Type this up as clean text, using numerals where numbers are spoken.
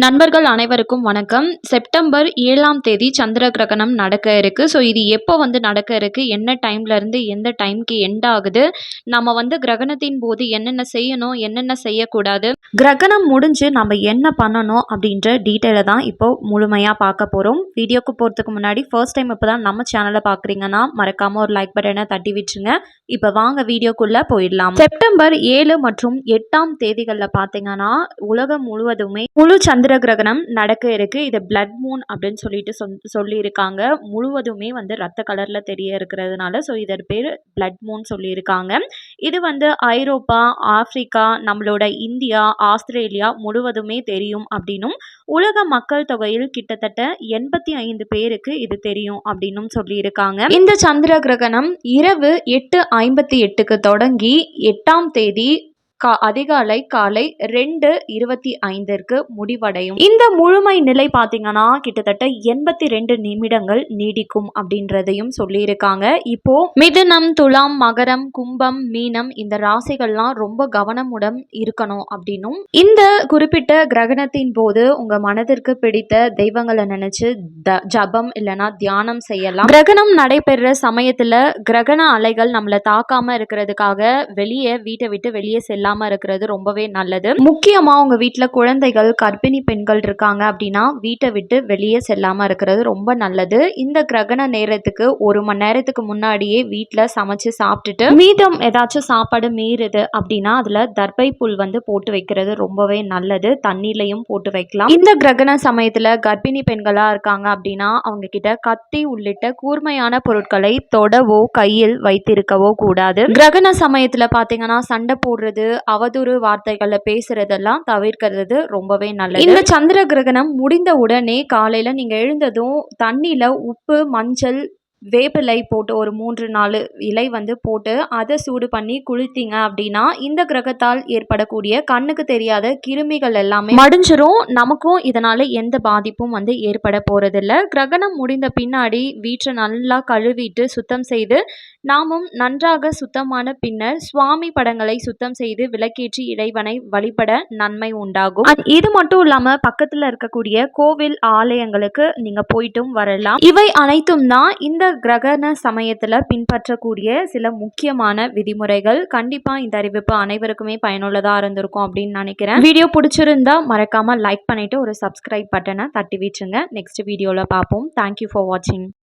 நண்பர்கள் அனைவருக்கும் வணக்கம். செப்டம்பர் 7ஆம் தேதி சந்திர கிரகணம் நடக்க இருக்கு. ஸோ இது எப்போ நடக்க இருக்கு, என்ன டைம்ல இருந்து எந்த டைம்க்கு எண்ட் ஆகுது, நம்ம கிரகணத்தின் போது என்னென்ன செய்யணும், என்னென்ன செய்யக்கூடாது, கிரகணம் முடிஞ்சு நம்ம என்ன பண்ணணும் அப்படின்ற டீட்டெயிலை தான் இப்போ முழுமையாக பார்க்க போகிறோம். வீடியோக்கு போகிறதுக்கு முன்னாடி ஃபர்ஸ்ட் டைம் இப்போ தான் நம்ம சேனலை பார்க்குறீங்கன்னா மறக்காமல் ஒரு லைக் பட்டனை தட்டி விட்டுருங்க. இப்போ வாங்க வீடியோக்குள்ளே போயிடலாம். செப்டம்பர் 7 மற்றும் 8ஆம் தேதிகளில் பார்த்தீங்கன்னா உலகம் முழுவதுமே முழு சந்திர கிரகணம் நடக்க இருக்கு. இது பிளட் மூன் அப்படின்னு சொல்லிட்டு சொல்லியிருக்காங்க. முழுவதுமே ரத்த கலர்ல தெரிய இருக்கிறதுனால ஸோ இதன் பேர் பிளட் மூன் சொல்லியிருக்காங்க. இது ஐரோப்பா, ஆப்பிரிக்கா, நம்மளோட இந்தியா, ஆஸ்திரேலியா முழுவதுமே தெரியும் அப்படின்னும், உலக மக்கள் தொகையில் கிட்டத்தட்ட 85 பேருக்கு இது தெரியும் அப்படின்னும் சொல்லியிருக்காங்க. இந்த சந்திர கிரகணம் இரவு 8:58க்கு தொடங்கி 8ஆம் தேதி அதிகாலை காலை 2:25 முடிவடையும். இந்த முழுமை நிலை பார்த்தீங்கன்னா கிட்டத்தட்ட 82 நிமிடங்கள் நீடிக்கும் அப்படின்றதையும் சொல்லியிருக்காங்க. இப்போ மிதுனம், துலாம், மகரம், கும்பம், மீனம் இந்த ராசிகள்லாம் ரொம்ப கவனமுடன் இருக்கணும் அப்படின்னும், இந்த குறிப்பிட்ட கிரகணத்தின் போது உங்க மனதிற்கு பிடித்த தெய்வங்களை நினைச்சு ஜபம் இல்லைன்னா தியானம் செய்யலாம். கிரகணம் நடைபெற சமயத்துல கிரகண அலைகள் நம்மளை தாக்காம இருக்கிறதுக்காக வீட்டை விட்டு வெளியே செல்லாம இருக்கிறது ரொம்பவே நல்லது. முக்கியமா உங்க வீட்டுல குழந்தைகள், கர்ப்பிணி பெண்கள் இருக்காங்க அப்படின்னா வீட்டை விட்டு வெளியே செல்லாம இருக்கிறது ரொம்ப நல்லது. இந்த கிரகண நேரத்துக்கு 1 மணி நேரத்துக்கு முன்னாடியே வீட்டுல சமைச்சு சாப்பிட்டுட்டு மீதம் ஏதாச்சும் சாப்பாடு மீறுது அப்படின்னா அதுல தர்பை புல் போட்டு வைக்கிறது ரொம்பவே நல்லது. தண்ணிலையும் போட்டு வைக்கலாம். இந்த கிரகண சமயத்துல கர்ப்பிணி பெண்களா இருக்காங்க அப்படின்னா அவங்க கிட்ட கத்தி உள்ளிட்ட கூர்மையான பொருட்களை தொடவோ கையில் வைத்திருக்கவோ கூடாது. கிரகண சமயத்துல பாத்தீங்கன்னா சண்டை போடுறது, அவதூறு வார்த்தைகளை பேசுறதெல்லாம் தவிர்க்கிறது ரொம்பவே நல்லது. இந்த சந்திர கிரகணம் முடிந்த உடனே காலையில நீங்க எழுந்ததும் தண்ணியில உப்பு, மஞ்சள், வேப்பிலை போட்டு ஒரு 3-4 இலை போட்டு அதை சூடு பண்ணி குளித்தீங்க அப்படின்னா இந்த கிரகத்தால் ஏற்படக்கூடிய கண்ணுக்கு தெரியாத கிருமிகள் எல்லாமே மடிஞ்சிரும். நமக்கும் இதனால எந்த பாதிப்பும் ஏற்பட போறதில்லை. கிரகணம் முடிந்த பின்னாடி வீட்டை நல்லா கழுவிட்டு சுத்தம் செய்து நாமும் நன்றாக சுத்தமான பின்னர் சுவாமி படங்களை சுத்தம் செய்து விளக்கேற்றி இறைவனை வழிபட நன்மை உண்டாகும். இது மட்டும் இல்லாம பக்கத்துல இருக்கக்கூடிய கோவில், ஆலயங்களுக்கு நீங்க போயிட்டும் வரலாம். இவை அனைத்தும் தான் இந்த கிரகண சமயத்துல பின்பற்றக்கூடிய சில முக்கியமான விதிமுறைகள். கண்டிப்பா இந்த அறிவிப்பு அனைவருக்குமே பயனுள்ளதா இருந்திருக்கும் அப்படின்னு நினைக்கிறேன். வீடியோ பிடிச்சிருந்தா மறக்காம லைக் பண்ணிட்டு ஒரு சப்ஸ்கிரைப் பட்டனை தட்டி விட்டுருங்க. நெக்ஸ்ட் வீடியோல பார்ப்போம். தேங்க்யூ ஃபார் வாட்சிங்.